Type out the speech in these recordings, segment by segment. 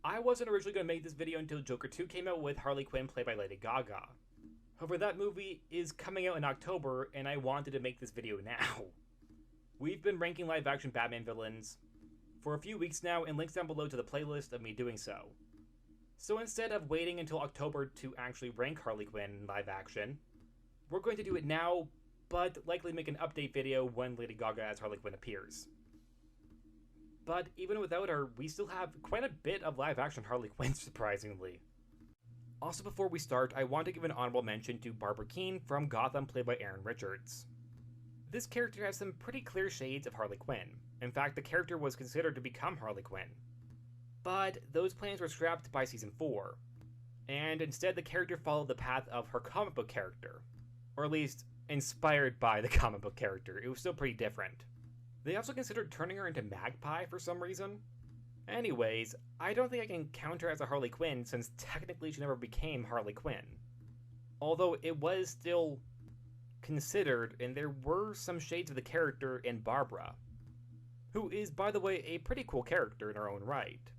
I wasn't originally going to make this video until Joker 2 came out with Harley Quinn played by Lady Gaga. However, that movie is coming out in October, and I wanted to make this video now. We've been ranking live-action Batman villains for a few weeks now, and links down below to the playlist of me doing so. So instead of waiting until October to actually rank Harley Quinn in live-action, we're going to do it now, but likely make an update video when Lady Gaga as Harley Quinn appears. But even without her, we still have quite a bit of live-action Harley Quinn, surprisingly. Also, before we start, I want to give an honorable mention to Barbara Kean from Gotham, played by Aaron Richards. This character has some pretty clear shades of Harley Quinn. In fact, the character was considered to become Harley Quinn. But those plans were scrapped by Season 4, and instead the character followed the path of her comic book character. Or at least, inspired by the comic book character. It was still pretty different. They also considered turning her into Magpie for some reason. Anyways, I don't think I can count her as a Harley Quinn since technically she never became Harley Quinn. Although it was still considered, and there were some shades of the character in Barbara, who is, by the way, a pretty cool character in her own right.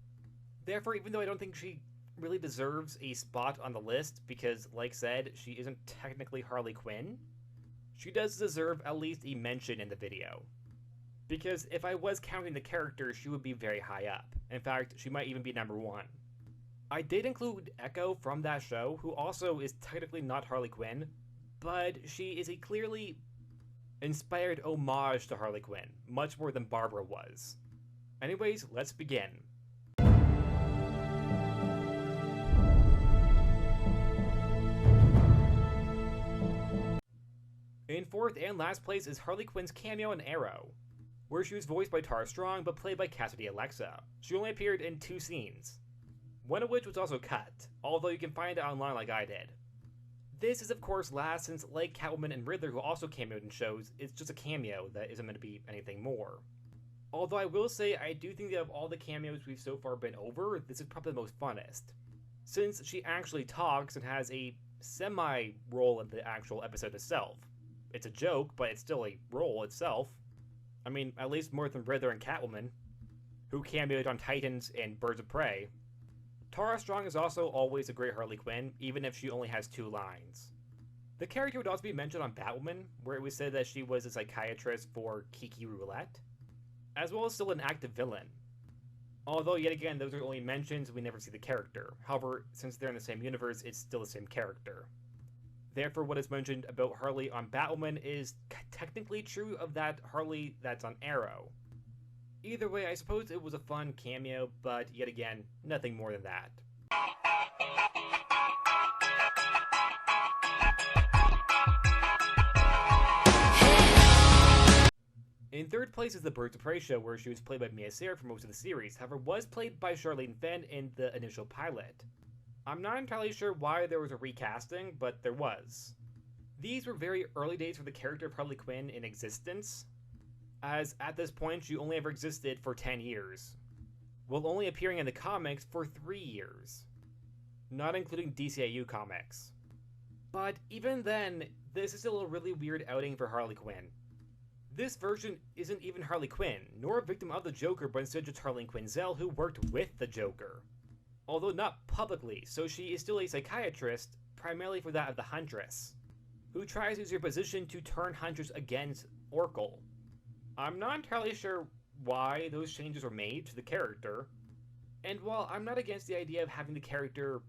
Therefore, even though I don't think she really deserves a spot on the list, because, like said, she isn't technically Harley Quinn, she does deserve at least a mention in the video. Because if I was counting the character, she would be very high up. In fact, she might even be number 1. I did include Ecco from that show, who also is technically not Harley Quinn, but she is a clearly inspired homage to Harley Quinn, much more than Barbara was. Anyways, let's begin. In fourth and last place is Harley Quinn's cameo in Arrow, where she was voiced by Tara Strong but played by Cassidy Alexa. She only appeared in 2 scenes, one of which was also cut, although you can find it online like I did. This is of course last, since like Catwoman and Riddler, who also cameoed in shows, it's just a cameo that isn't meant to be anything more. Although I will say, I do think that of all the cameos we've so far been over, this is probably the most funnest, since she actually talks and has a semi-role in the actual episode itself. It's a joke, but it's still a role itself. I mean, at least more than Riddler and Catwoman, who cameoed on Titans and Birds of Prey. Tara Strong is also always a great Harley Quinn, even if she only has 2 lines. The character would also be mentioned on Batwoman, where it was said that she was a psychiatrist for Kiki Roulette, as well as still an active villain. Although, yet again, those are only mentions, we never see the character. However, since they're in the same universe, it's still the same character. Therefore, what is mentioned about Harley on Batwoman is technically true of that Harley that's on Arrow. Either way, I suppose it was a fun cameo, but yet again, nothing more than that. In third place is the Birds of Prey show, where she was played by Mia Sara for most of the series, however was played by Charlene Fenn in the initial pilot. I'm not entirely sure why there was a recasting, but there was. These were very early days for the character of Harley Quinn in existence, as at this point she only ever existed for 10 years, while only appearing in the comics for 3 years, not including DCEU comics. But even then, this is still a really weird outing for Harley Quinn. This version isn't even Harley Quinn, nor a victim of the Joker, but instead just Harley Quinzel, who worked with the Joker. Although not publicly, so she is still a psychiatrist, primarily for that of the Huntress, who tries to use her position to turn Huntress against Oracle. I'm not entirely sure why those changes were made to the character, and while I'm not against the idea of having the character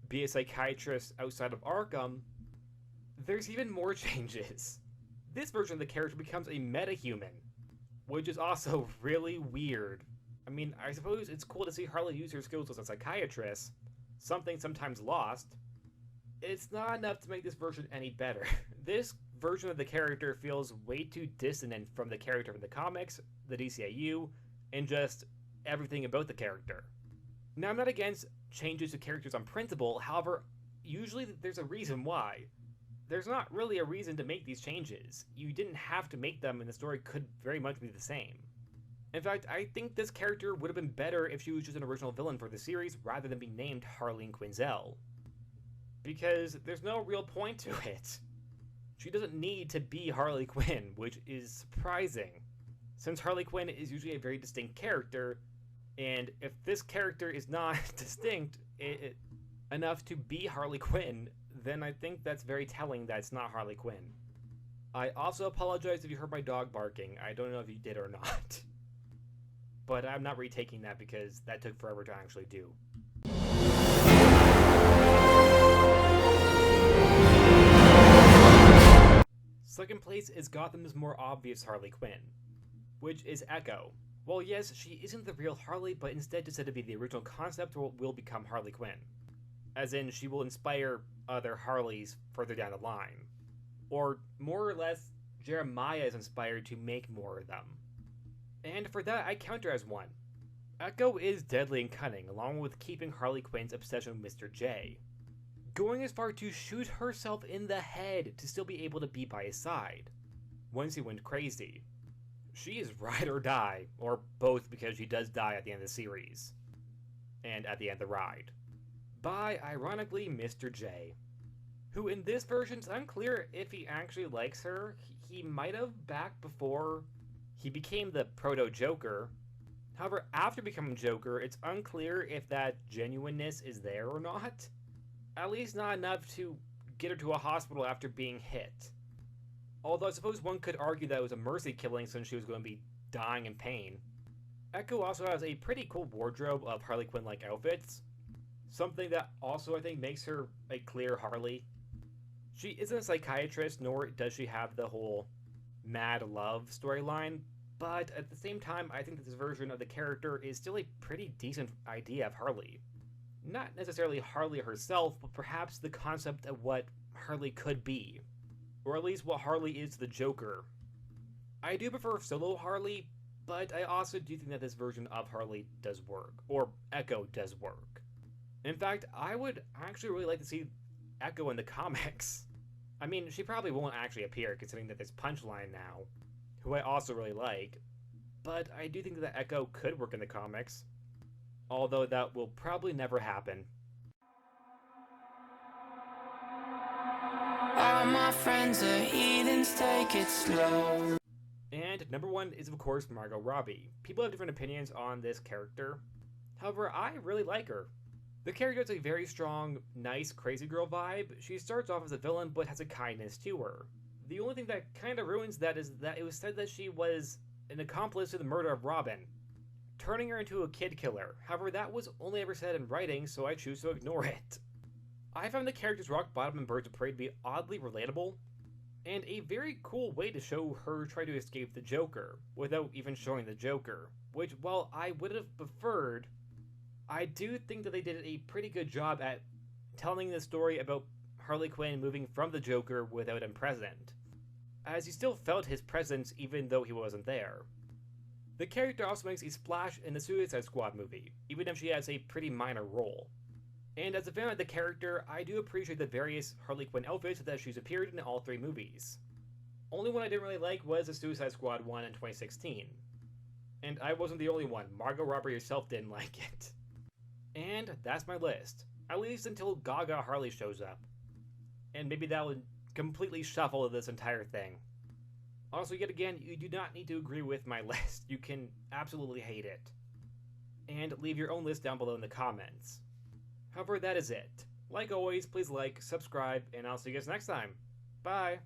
be a psychiatrist outside of Arkham, there's even more changes. This version of the character becomes a metahuman, which is also really weird. I mean, I suppose it's cool to see Harley use her skills as a psychiatrist, something sometimes lost. It's not enough to make this version any better. This version of the character feels way too dissonant from the character in the comics, the DCEU, and just everything about the character. Now, I'm not against changes to characters on principle, however, usually there's a reason why. There's not really a reason to make these changes. You didn't have to make them, and the story could very much be the same. In fact, I think this character would have been better if she was just an original villain for the series rather than being named Harley Quinzel. Because there's no real point to it. She doesn't need to be Harley Quinn, which is surprising, since Harley Quinn is usually a very distinct character, And if this character is not distinct enough to be Harley Quinn, then I think that's very telling that it's not Harley Quinn. I also apologize if you heard my dog barking. I don't know if you did or not. But I'm not retaking that because that took forever to actually do. Second place is Gotham's more obvious Harley Quinn, which is Ecco. Well, yes, she isn't the real Harley, but instead decided to be the original concept or will become Harley Quinn. As in, she will inspire other Harleys further down the line. Or, more or less, Jeremiah is inspired to make more of them. And for that, I counter as one. Ecco is deadly and cunning, along with keeping Harley Quinn's obsession with Mr. J. Going as far to shoot herself in the head to still be able to be by his side. Once he went crazy. She is ride or die, or both because she does die at the end of the series. And at the end of the ride. By, ironically, Mr. J. Who in this version is unclear if he actually likes her. He might have back before he became the proto-Joker. However, after becoming Joker, it's unclear if that genuineness is there or not. At least not enough to get her to a hospital after being hit. Although I suppose one could argue that it was a mercy killing since she was going to be dying in pain. Ecco also has a pretty cool wardrobe of Harley Quinn-like outfits. Something that also I think makes her a clear Harley. She isn't a psychiatrist, nor does she have the whole mad love storyline, but at the same time I think that this version of the character is still a pretty decent idea of Harley. Not necessarily Harley herself, but perhaps the concept of what Harley could be. Or at least what Harley is to the Joker. I do prefer solo Harley, but I also do think that this version of Harley does work, or Ecco does work. In fact, I would actually really like to see Ecco in the comics. I mean, she probably won't actually appear, considering that there's Punchline now, who I also really like, but I do think that Ecco could work in the comics, although that will probably never happen. All my friends are heathens, take it slow. And number one is, of course, Margot Robbie. People have different opinions on this character. However, I really like her. The character has a very strong, nice, crazy girl vibe. She starts off as a villain, but has a kindness to her. The only thing that kind of ruins that is that it was said that she was an accomplice to the murder of Robin, turning her into a kid killer. However, that was only ever said in writing, so I choose to ignore it. I found the characters Rock Bottom and Birds of Prey to be oddly relatable, and a very cool way to show her try to escape the Joker, without even showing the Joker, which, while I would have preferred, I do think that they did a pretty good job at telling the story about Harley Quinn moving from the Joker without him present, as you still felt his presence even though he wasn't there. The character also makes a splash in the Suicide Squad movie, even if she has a pretty minor role. And as a fan of the character, I do appreciate the various Harley Quinn outfits that she's appeared in all three movies. Only one I didn't really like was the Suicide Squad one in 2016. And I wasn't the only one, Margot Robbie herself didn't like it. And that's my list, at least until Gaga Harley shows up. And maybe that will completely shuffle this entire thing. Also, yet again, you do not need to agree with my list, you can absolutely hate it. And leave your own list down below in the comments. However, that is it. Like always, please like, subscribe, and I'll see you guys next time. Bye!